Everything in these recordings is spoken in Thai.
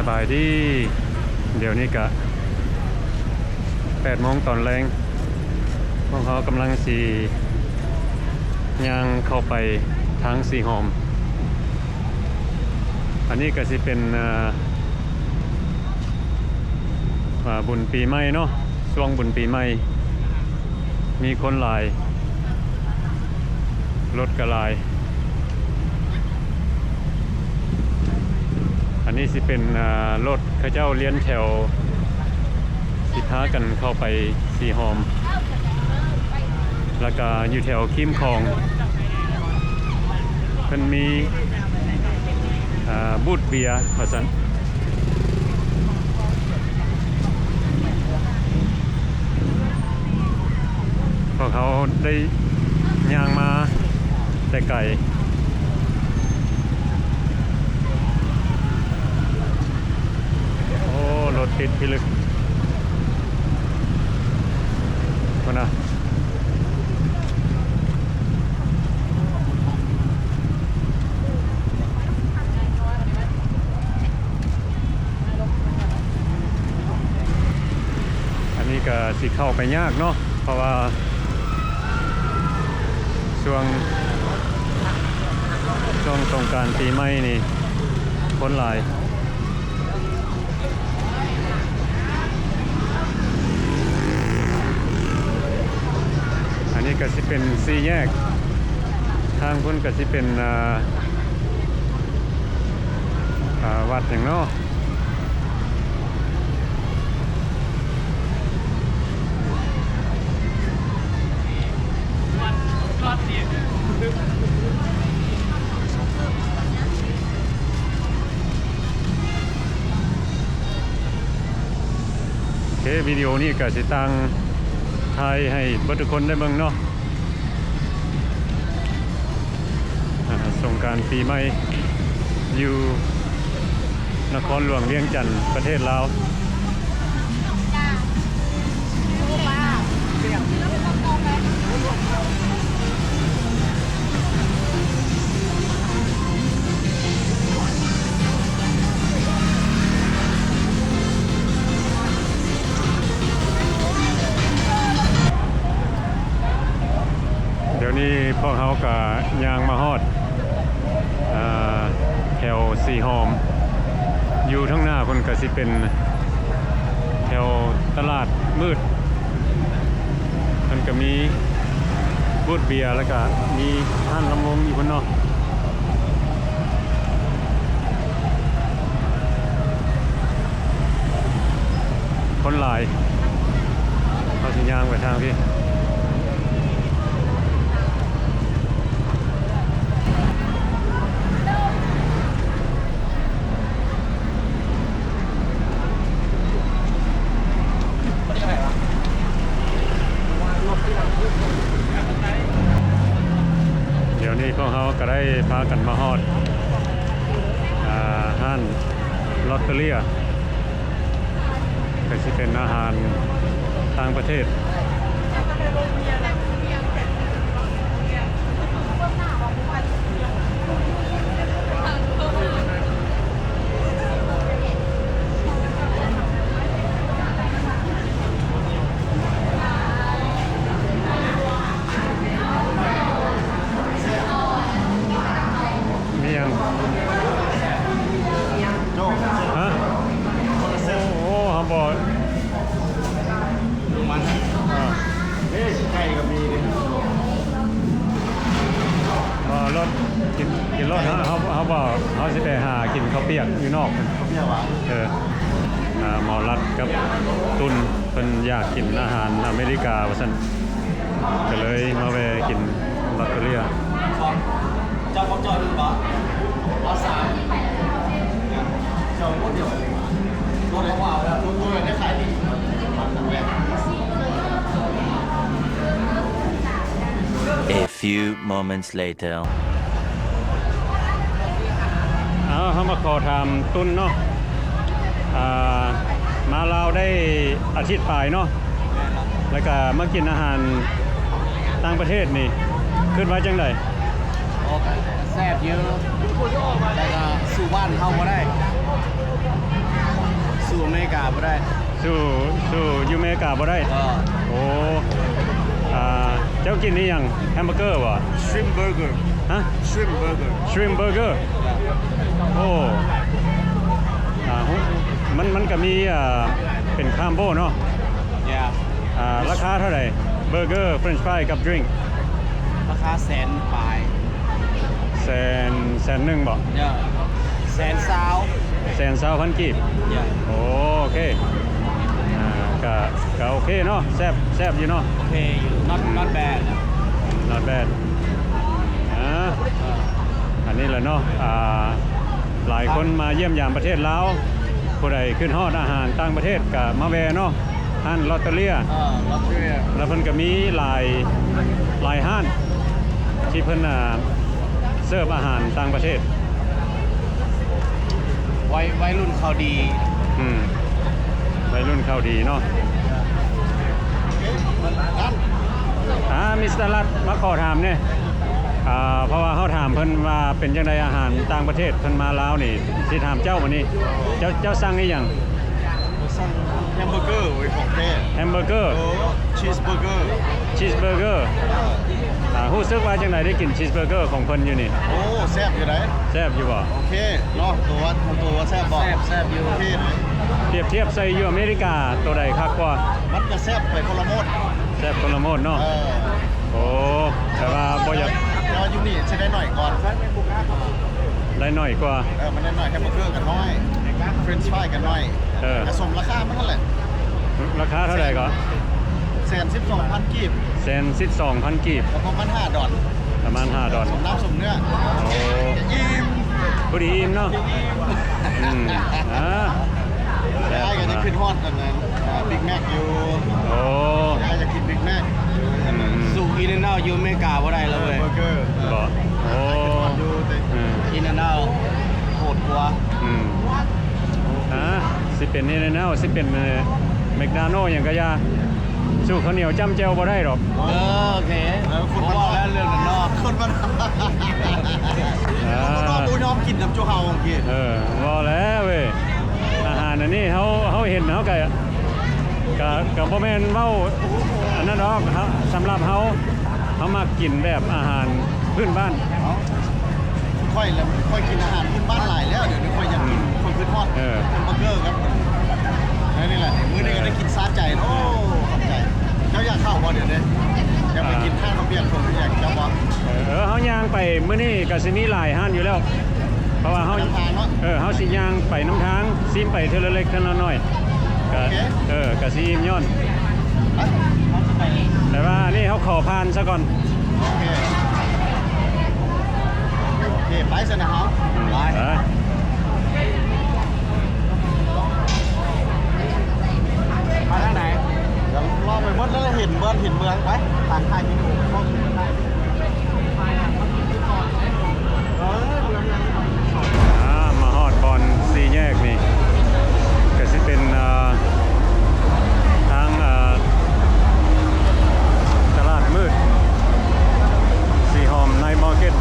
บายดีเดี๋ยวนี้กะ8 โมงตอนแรงพวกเขากำลังสีย่างเข้าไปทางสีหอมอันนี้ก็สิเป็นบุญปีใหม่เนาะช่วงบุญปีใหม่มีคนหลายรถก็หลายอันนี้สิเป็นรถเขาเจ้าเลี้ยนแถวสิพากันเข้าไปสีหอมแล้วก็อยู่แถวคิมคองเพิ่นมีบูธเบียร์ว่าซั่นพวกเขาได้ย่างมาแต่ไกลโอ้รถติดพิลึกคนน่ะอันนี้ก็สิเข้าไปยากเนาะเพราะว่าช่วงสงกรานต์ปีใหม่นี่คนหลายอันนี้ก็สิเป็นสี่แยกทางพุ่นก็สิเป็นวัดอย่างเนาะโอเควิดีโอนี้ก็สิตั้งถ่ายให้ทุกคนได้เบิ่งเนาะสงกรานต์ปีใหม่อยู่นครหลวงเวียงจันทร์ประเทศลาวเดี๋ยวนี้พวกเขาก็ย่างมาฮอดแถวสีหอมอยู่ทั้งหน้าคนก็สิเป็นแถวตลาดมืดมันก็มีบูธเบียร์แล้วก็มีห้านลำวงอยู่คนนอกคนหลายเขาสิย่างไปทางพี่เดี๋ยวนี้พวกเขาก็ได้พากันมาฮอดห้านลอตเตอรี่ก็จะเป็นอาหารต่างประเทศรถกินรถเขาบอกเขาจะไปหากินข้าวเปียกอยู่นอกข้าวเปียกวะหมอรัดกับตุนเป็นอยากกินอาหารอเมริกาว่าซั่นก็เลยมาแวะกินลอตเตอรี่เจ้าของจอดหรือเปล่าเอาสามเจ้าคนเดียวรถเล็กกว่าแล้วตัวใหญ่ได้ขายดีมันแรง A few moments later เขามาขอทำตุนเนาะมาลาวได้อาทิตย์ปลายเนาะแล้วก็มากินอาหารต่างประเทศนี่ขึ้นไว้จังได แซ่บเยอะแต่ก็สู่บ้านเข้ามาได้ สู่อเมริกาไม่ได้ สู้อเมริกาบ่ได้ ก็ โอ้เจ้ากินนี่ยังแฮมเบอร์เกอร์บ่ shrimp burger ฮะ shrimp burger ชริมเบอร์เกอร์โอ้มันก็มีเป็นคามโบเนาะ yeah ราคาเท่าไหร่เบอร์เกอร์เฟรนช์ฟรายกับดริงก์ ราคาแสนปลาย แสนหนึ่งบ่ yeah แสนซาว 120,000กีบ yeah โอเคก็โอเคเนาะแซ่บอยู่เนาะ โอเคอยู่ not bad not bad อันนี้แหละเนาะหลายคนมาเยี่ยมยามประเทศลาวผู้ใดขึ้นฮอดอาหารต่างประเทศก็มาแวะเนาะห้านลอตเตอรี่ ลอตเตอรี่ แล้วเพิ่นก็มีหลายห้านที่เพิ่นเสิร์ฟอาหารต่างประเทศ วัยรุ่นเขาดี วัยรุ่นเข้าดีเนาะมิสเตอร์รัตมาขอถามเนี่ยเพราะว่าเขาถามเพิ่นว่าเป็นจังไดอาหารต่างประเทศเพิ่นมาลาวนี่สิถามเจ้าวันนี้เจ้าสั่งอีหยัง สั่งแฮมเบอร์เกอร์ไว้ของเท่ แฮมเบอร์เกอร์ ชีสเบอร์เกอร์ ชีสเบอร์เกอร์รู้สึกว่าจังไดได้กินชีสเบอร์เกอร์ของเพิ่นอยู่นี่ โอ้แซ่บอยู่ไหน แซ่บอยู่บ่ โอเคเนาะตัวแซ่บบอกแซ่บอยู่โอเคเลย เปรียบเทียบใส่อยู่อเมริกาตัวใดคักกว่า มันจะแซ่บไปคนละโมด แซ่บคนละโมดเนาะโอ้แต่ว่าบ่อยาก เราอยู่นี่ใช้ได้หน่อยก่อน ได้น้อยกว่า มันได้หน่อยแฮมเบอร์เกอร์กันน้อยเฟรนช์ฟรายกันน้อยผสมราคามันนั่นแหละ ราคาเท่าไหร่ก็ 112,000 กีบ 112,000กีบ แล้วประมาณ5 ดอล ประมาณ5ดอล สมน้ำสมเนื้อ โอ้ อิ่ม พอดีอิ่มเนาะได้กันจะขึ้นฮอดกันนั้นบิ๊กแม็กอยู่ โอ้ ได้จะกินบิ๊กแม็กสู่อินแอนด์เอาท์อยู่อเมริกาบ่ได้แล้วเว้ยเบอร์เกอร์ บ่โอ้ อินแอนด์เอาท์โหดกว่า สิเป็นนี่แนวสิเป็นแมคโดนัลด์อย่างก็ยาสู้ข้าวเหนียวจ้ำแจ่วบ่ได้หรอก โอเคผมบอกแล้วเรื่องนั้นนอกคนมันคนนอกบูยอมกินน้ำจูเฮาของกินบ่แล้วเว้ยอาหารอันนี้เขาเห็นเขาก็บ่แม่นเว้าอันนั้นดอกสำหรับเขามักกินแบบอาหารพื้นบ้านค่อยกินอาหารพื้นบ้านหลายแล้วเดี๋ยวนี้ค่อยอยากกินคนพื้นทอดเป็นเบอร์เกอร์ครับนี่แหละมื้อนี้ก็ได้กินซาใจโอ้ขอบใจเจ้าอยากเข้าบ่เดี๋ยวนี้อยากไปกินข้าวข้าวเปียกผมอยากจะบอกเขาย่างไปมื้อนี้ก็สิมีหลายห้านอยู่แล้วเพราะว่าเขาสิย่างไปน้ำทางซิมไปเทอละเล็กเทอละน้อยก็สิอิ่มย้อนแต่ว่านี่เขาขอผ่านซะก่อนโอเคไปซะนะครับไปมาทางไหนเดี๋ยวรอไปหมดแล้วเห็นเมืองไปทางไทยที่นู่นมาฮอดบอลสี่แยกนี่ก็สิเป็นทางตลาดมืดสีหอมไนท์มาร์เก็ต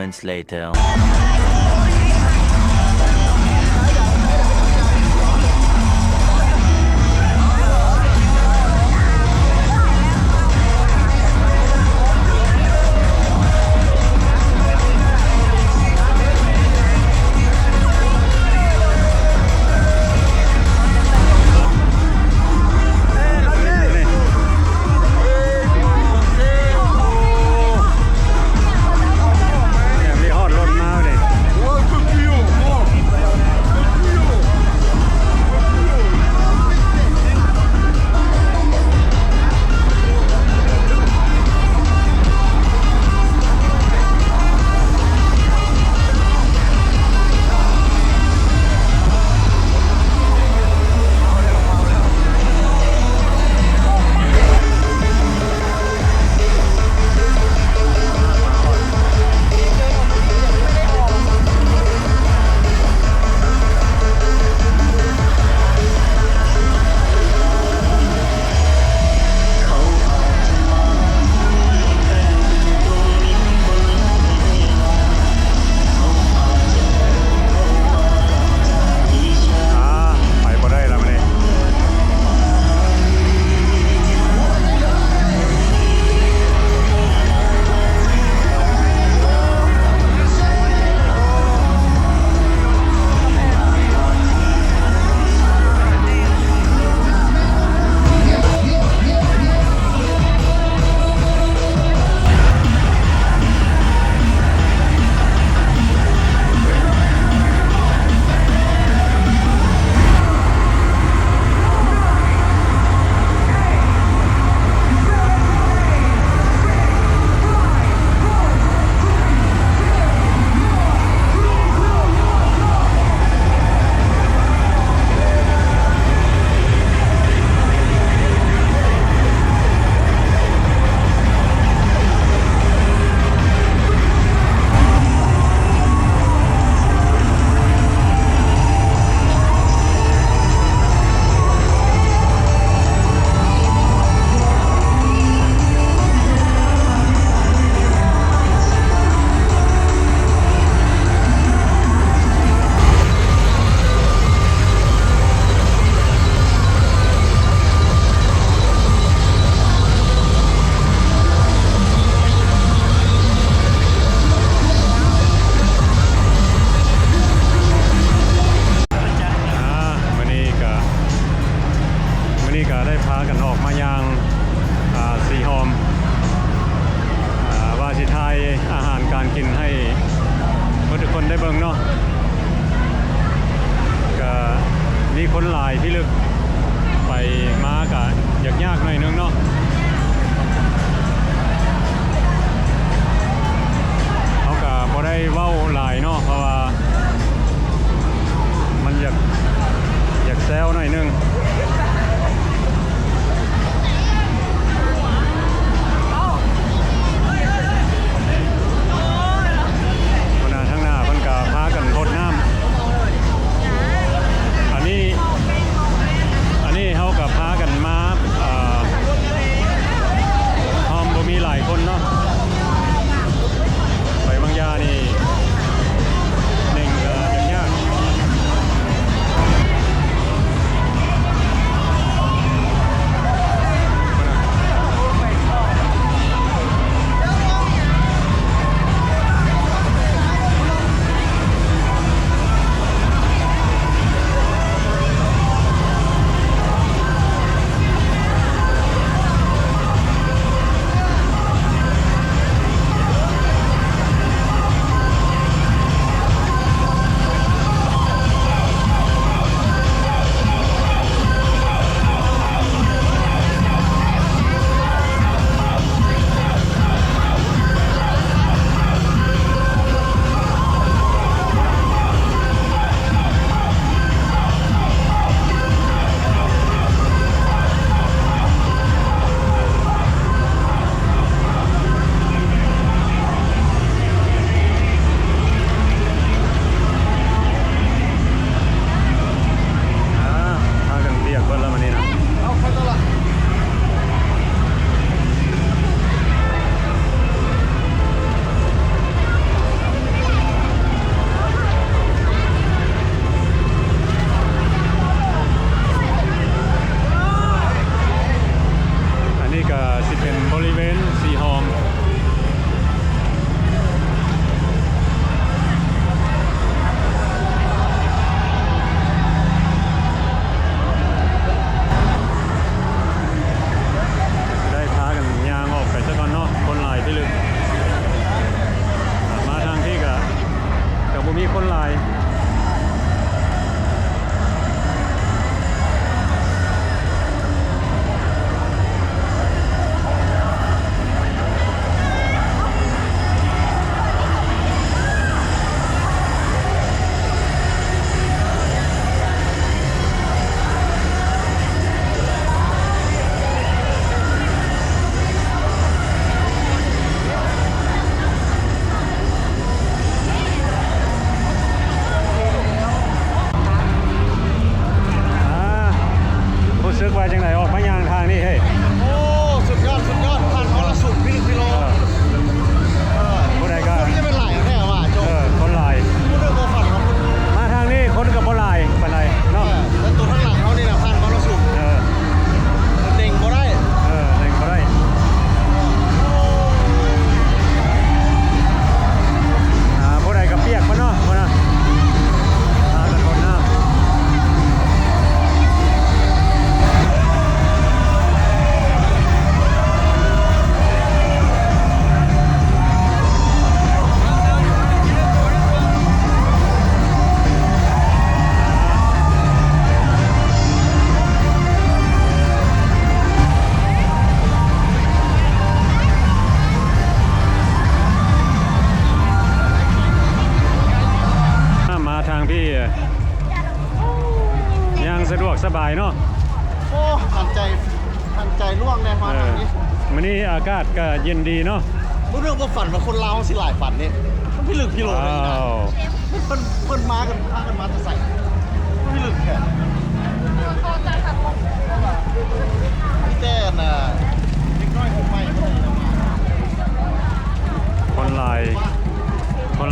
moments later. เนี่ยมีฮอดรถมาเลย ไปบ่ได้แล้วมื้อนี้มื้อนี้ก็ได้พากันออกมายังสีหอมว่าสิทายอาหารการกินให้ทุกคนได้เบิ่งเนาะก็มีคนหลายที่ลึกไปมาก็ยากหน่อยนึงเนาะเขาก็บ่ได้เว้าหลายเนาะเพราะว่ามันอยากแซวหน่อยนึงทั้งหน้าเพิ่นก็พากันรดน้ำอันนี้เขาก็พากันมาหอมบ่มีหลายคนเนาะไปบางยานี่หนึ่งก็ยาก ณสีหอมได้พากันยางออกไปซะก่อนเนาะคนหลายพี่ลึกมาทางที่กับบุมีคนหลายรู้สึกว่าจังไหนออกมายางทางนี่เฮ้ย โอ้สุดยอดผ่านมรสุมพี่โลเออ ผู้ใดก็ คนจะเป็นหลายแน่ว่ะโจ คนหลาย พูดเรื่องโมฝันของคุณ มาทางนี้คนกับบ่หลายปานใดเนาะ แล้วตัวข้างหลังเขานี่นะผ่านมรสุม เออ เด้งบ่ได้ เล่นบ่ได้ผู้ใดก็เปียกบ่เนาะบ่นะพากันคนน้ำมาทางพี่ยังสะดวกสบายเนาะ โอ้ทันใจล่วงแน่มาทางนี้ มื้อนี้อากาศก็เย็นดีเนาะ พูดเรื่องโมฝันว่าคนลาวสิหลายฝันนี่มันพี่ลึกพี่โลเลย ว้า นะ ว เพิ่นมากันพากันมาจะใส่พี่ลึกแค่พี่แต้น่ะนิดน้อยขึ้นไปเมื่อไหร่มา คนหลา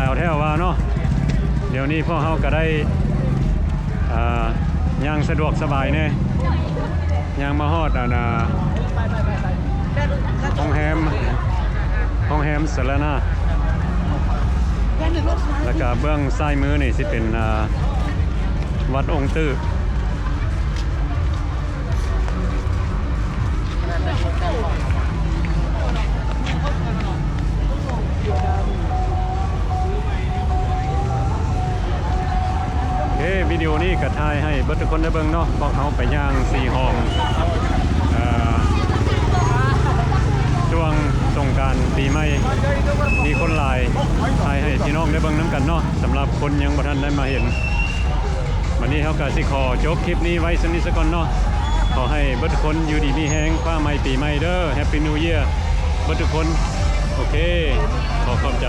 ยเอาแถวว่าเนาะเดี๋ยวนี้พวกเฮาก็ได้ย่างสะดวกสบายแน่ย่างมาฮอดห้องแฮมสะละนาแล้วก็เบื้องซ้ายมือนี่สิเป็นวัดองค์ตื้อวิดีโอนี้ก็ถ่ายให้เบิดทุกคนได้เบิ่งเนาะพวกเขาไปย่างสีหอมช่วงสงกรานต์ปีใหม่มีคนหลายถ่ายให้พี่น้องได้เบิ่งน้ำกันเนาะสำหรับคนยังบ่ทันได้มาเห็นวันนี้เขาก็สิขอจบคลิปนี้ไว้สักนิดสักก่อนเนาะขอให้เบิดทุกคนอยู่ดีมีแฮงฟ้าใหม่ปีใหม่เด้อแฮปปี้นิวเยียร์เบิดทุกคนโอเคขอขอบใจ